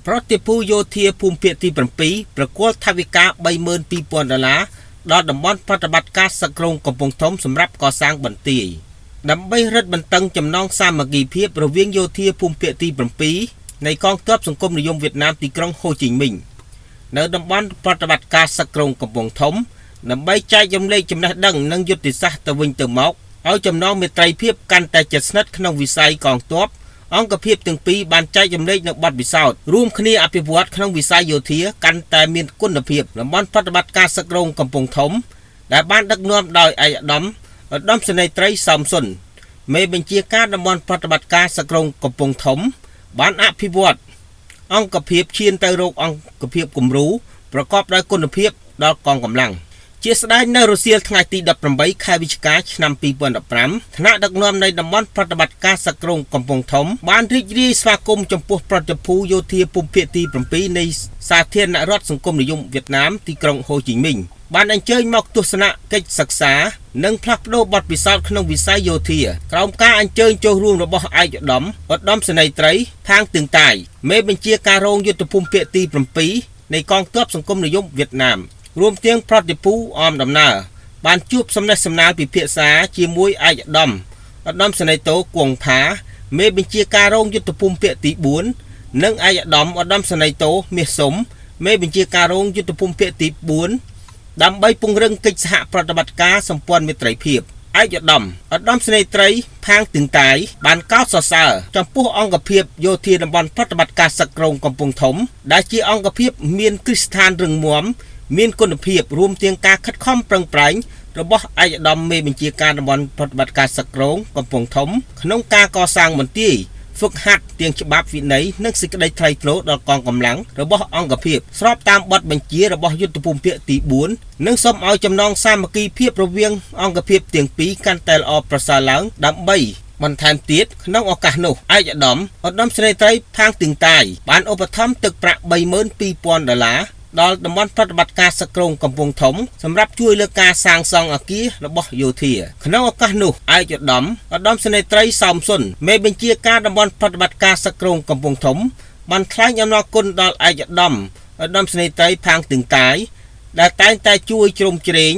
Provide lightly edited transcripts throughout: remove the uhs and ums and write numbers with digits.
ប្រតិភូយោធាភូមិភាគទី7ប្រគល់ថវិកា$32,000ដល់តំបន់ប្រតិបត្តិការសឹកក្រុងកំពង់ធំសម្រាប់កសាងបន្ទាយដើម្បីរឹតបន្តឹងចំណងសាមគ្គីភាពរវាងយោធាភូមិភាគទី7នៃកងទ័ពសង្គមនិយមវៀតណាមទីក្រុងហូជីមិញនៅតំបន់ប្រតិបត្តិការសឹកក្រុងកំពង់ធំដើម្បីចែករំលែកចំណេះដឹងនិងយុទ្ធសាស្ត្រទៅវិញទៅមកឲ្យចំណងមេត្រីភាពកាន់តែជិតស្និទ្ធក្នុងវិស័យកងទ័ពអង្គភាពទាំងពីរបានចែករំលែកនៅបទពិសោធន៍រួមគ្នាអភិវឌ្ឍក្នុងវិស័យយោធាកាន់តែមានគុណភាពតំបន់ប្រតិបត្តិការសឹកក្រុងកំពង់ធំដែលបានដឹកនាំដោយឯកឧត្តមសេនីយ៍ត្រីសំសុនមេបញ្ជាការតំបន់ប្រតិបត្តិការសឹកក្រុងកំពង់ធំបានអភិវឌ្ឍអង្គភាពឈានទៅរកអង្គភាពគំរូប្រកបដោយគុណភាពដល់កងកម្លាំងជាស្ដេចនៅរសៀលថ្ងៃទី18ខែវិច្ឆិកាឆ្នាំ2015ថ្នាក់ដឹកនាំនៃតំបន់ប្រតិបត្តិការសឹកក្រុងកំពង់ធំបានរីករាយស្វាគមន៍ចំពោះប្រតិភូយោធាភូមិភាគទី7នៃសាធារណរដ្ឋសង្គមនិយមវៀតណាមទីក្រុងហូជីមិញបានអញ្ជើញមកទស្សនកិច្ចសិក្សានិងផ្លាស់ប្ដូរបទពិសោធន៍ក្នុងវិស័យយោធាក្រោមការអញ្ជើញចូលរួមរបស់ឯកឧត្តមសេនីយ៍ត្រីផាងទឹងតាយមេបញ្ជាការរងយុទ្ធភូមិភាគទី7នៃកងទ័ពសង្គមនិយមវៀតណាមរួមទាំងប្រតិភូអមដំណើរបានជួបសំណេះសំណាលពិភាក្សាជាមួយឯកឧត្តមសេនីយ៍តូគង់ផាមេបញ្ជាការរងយុទ្ធភូមិភាគទី4និងឯកឧត្តមសេនីយ៍តូមាសសុំមេបញ្ជាការរងយុទ្ធភូមិភាគទី4ដើម្បីពង្រឹងកិច្ចសហប្រតិបត្តិការសម្ព័ន្ធមិត្តភាពឯកឧត្តមសេនីយ៍ត្រីផាងទឹងតាយបានកោតសរសើរចំពោះអង្គភាពយោធាតំបន់ប្រតិបត្តិការសឹកក្រុងកំពង់ធំដែលជាអង្គភាពមានគ្រឹះស្ថានរឹងមាំមានគុណភាពរួមទាំងការខិតខំប្រឹងប្រែងរបស់ឯកឧត្តមមេបញ្ជាការតំបន់ប្រតិបត្តិការសឹកក្រុងកំពង់ធំក្នុងការកសាងមន្ទីរហ្វឹកហាត់ទាំងច្បាប់វិន័យនិងសេចក្តីថ្លៃថ្នូរដល់កងកម្លាំងរបស់អង្គភាពស្របតាមបទបញ្ជារបស់យុទ្ធភូមិភាគទី4និងសូមឲ្យចំណងសាមគ្គីភាពរវាងអង្គភាពទាំងពីរកាន់តែល្អប្រសើរឡើងដើម្បីបន្ថែមទៀតក្នុងឱកាសនោះឯកឧត្តមសេនីយ៍ត្រីផាងទឹងតាយបានឧបត្ថម្ភទឹកប្រាក់$32,000ដល់តំបន់ប្រតិបត្តិការសឹកក្រុងកំពង់ធំសម្រាប់ជួយលើការសាងសង់អគាររបស់យោធាក្នុងឱកាសនោះឯកឧត្តមសេនីយ៍ត្រីសំសុនមេបញ្ជាការតំបន់ប្រតិបត្តិការសឹកក្រុងកំពង់ធំបានថ្លែងអំណរគុណដល់ឯកឧត្តមសេនីយ៍ត្រីផាងទឹងតាយដែលតែងតែជួយជ្រោមជ្រែង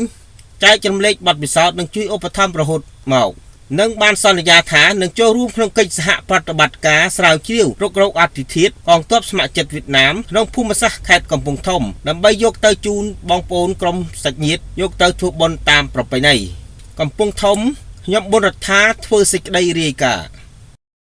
ចែករំលែកបទពិសោធន៍និងជួយឧបត្ថម្ភរហូតមកនិងបានសន្យាថានឹងចូលរួមក្នុងកិច្ចសហប្រតិបត្តិការស្រាវជ្រាវរុករកអធិធាតុកងទ័ពស្ម័គ្រចិត្តវៀតណាមក្នុងភូមិសាស្ត្រខេត្តកំពង់ធំដើម្បីយកទៅជូនបងប្អូនក្រុមសាច់ញាតិយកទៅធ្វើបុណ្យតាមប្រពៃណីកំពង់ធំខ្ញុំបុនរដ្ឋាធ្វើសេចក្តីរាយការណ៍